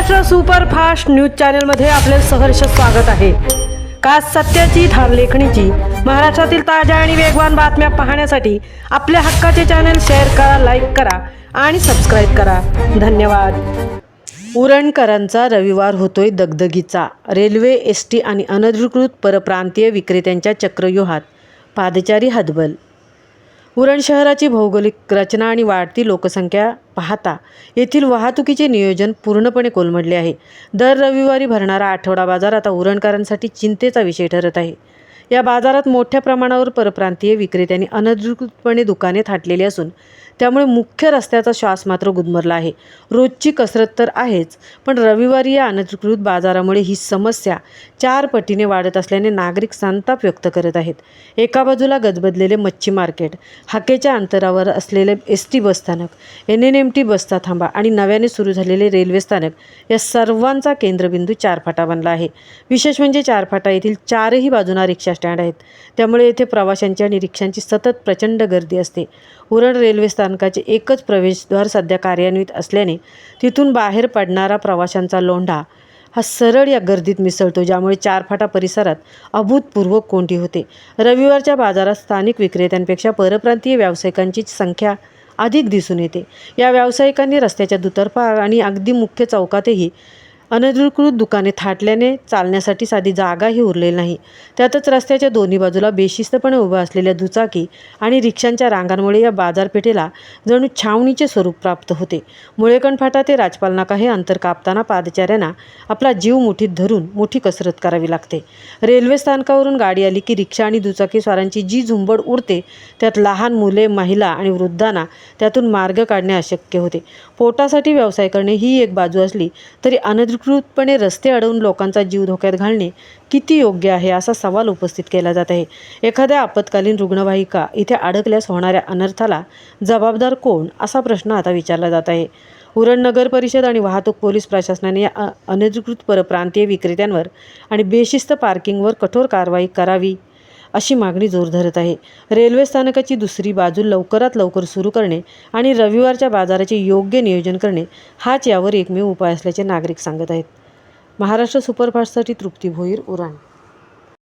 Maharashtra superfast news चॅनलमध्ये आपले सहर्ष स्वागत आहे। खास सत्याची धार लेखणीची महाराष्ट्रातील ताज्या आणि वेगवान बातम्या पाहण्यासाठी आपल्या हक्काचे चॅनल शेअर करा, लाईक करा आणि सबस्क्राईब करा। धन्यवाद। उरणकरांचा रविवार होतोय दगदगीचा। रेल्वे, एसटी आणि अनधिकृत परप्रांतीय विक्रेत्यांच्या चक्रव्यूहात पादचारी हतबल। उरण शहराची भौगोलिक रचना आणि वाढती लोकसंख्या पाहता येथील वाहतुकीचे नियोजन पूर्णपणे कोलमडले आहे। दर रविवारी भरणारा आठवडा बाजार आता उरणकरांसाठी चिंतेचा विषय ठरत आहे। या बाजारात मोठ्या प्रमाणावर परप्रांतीय विक्रेत्यांनी अनधिकृतपणे दुकाने थाटलेली असून त्यामुळे मुख्य रस्त्याचा श्वास मात्र गुदमरला आहे। रोजची कसरत तर आहेच, पण रविवारी या अनधिकृत बाजारामुळे ही समस्या 4 पटीने वाढत असल्याने नागरिक संताप व्यक्त करत आहेत। एका बाजूला गजबजलेले मच्छी मार्केट, हाकेच्या अंतरावर असलेले एसटी बसस्थानक, NNMT बसचा थांबा आणि नव्याने सुरू झालेले रेल्वे स्थानक या सर्वांचा केंद्रबिंदू 4 फाटा बनला आहे। विशेष म्हणजे 4 फाटा येथील 4ही बाजूंना रिक्षा स्टँड आहेत, त्यामुळे येथे प्रवाशांची आणि रिक्षांची सतत प्रचंड गर्दी असते। उरण रेल्वे स्थानकाचे एकच प्रवेशद्वार सध्या कार्यान्वित असल्याने तिथून बाहेर पडणारा प्रवाशांचा लोंढा हा सरळ या गर्दीत मिसळतो, ज्यामुळे 4 फाटा परिसरात अभूतपूर्व कोंडी होते। रविवारच्या बाजारात स्थानिक विक्रेत्यांपेक्षा परप्रांतीय व्यावसायिकांची संख्या अधिक दिसून येते। या व्यावसायिकांनी रस्त्याच्या दुतर्फा आणि अगदी मुख्य चौकातही अनधिकृत दुकाने थाटल्याने चालण्यासाठी साधी जागाही उरलेली नाही। त्यातच रस्त्याच्या दोन्ही बाजूला बेशिस्तपणे उभ्या असलेल्या दुचाकी आणि रिक्षांच्या रांगांमुळे या बाजारपेठेला जणू छावणीचे स्वरूप प्राप्त होते। मुळेकण फाटा ते राजपाल नाका हे अंतर कापताना पादचाऱ्यांना आपला जीव मुठीत धरून मोठी कसरत करावी लागते। रेल्वे स्थानकावरून गाडी आली की रिक्षा आणि दुचाकी स्वारांची जी झुंबड उडते, त्यात लहान मुले, महिला आणि वृद्धांना त्यातून मार्ग काढणे अशक्य होते। पोटासाठी व्यवसाय करणे ही एक बाजू असली तरी अनधिकृतपणे रस्ते अडवून लोकांचा जीव धोक्यात घालणे किती योग्य आहे, असा सवाल उपस्थित केला जात आहे। एखाद्या आपत्कालीन रुग्णवाहिका इथे अडकल्यास होणाऱ्या अनर्थाला जबाबदार कोण, असा प्रश्न आता विचारला जात आहे। उरण नगर परिषद आणि वाहतूक पोलीस प्रशासनाने या अनधिकृत परप्रांतीय विक्रेत्यांवर आणि बेशिस्त पार्किंगवर कठोर कारवाई करावी अशी मागणी जोर धरत आहे। रेल्वे स्थानकाची दुसरी बाजू लवकरात लवकर सुरू करणे आणि रविवारच्या बाजाराचे योग्य नियोजन करणे हाच यावर एकमेव उपाय असल्याचे नागरिक सांगत आहेत। महाराष्ट्र सुपरफास्टसाठी तृप्ती भोईर, उरण।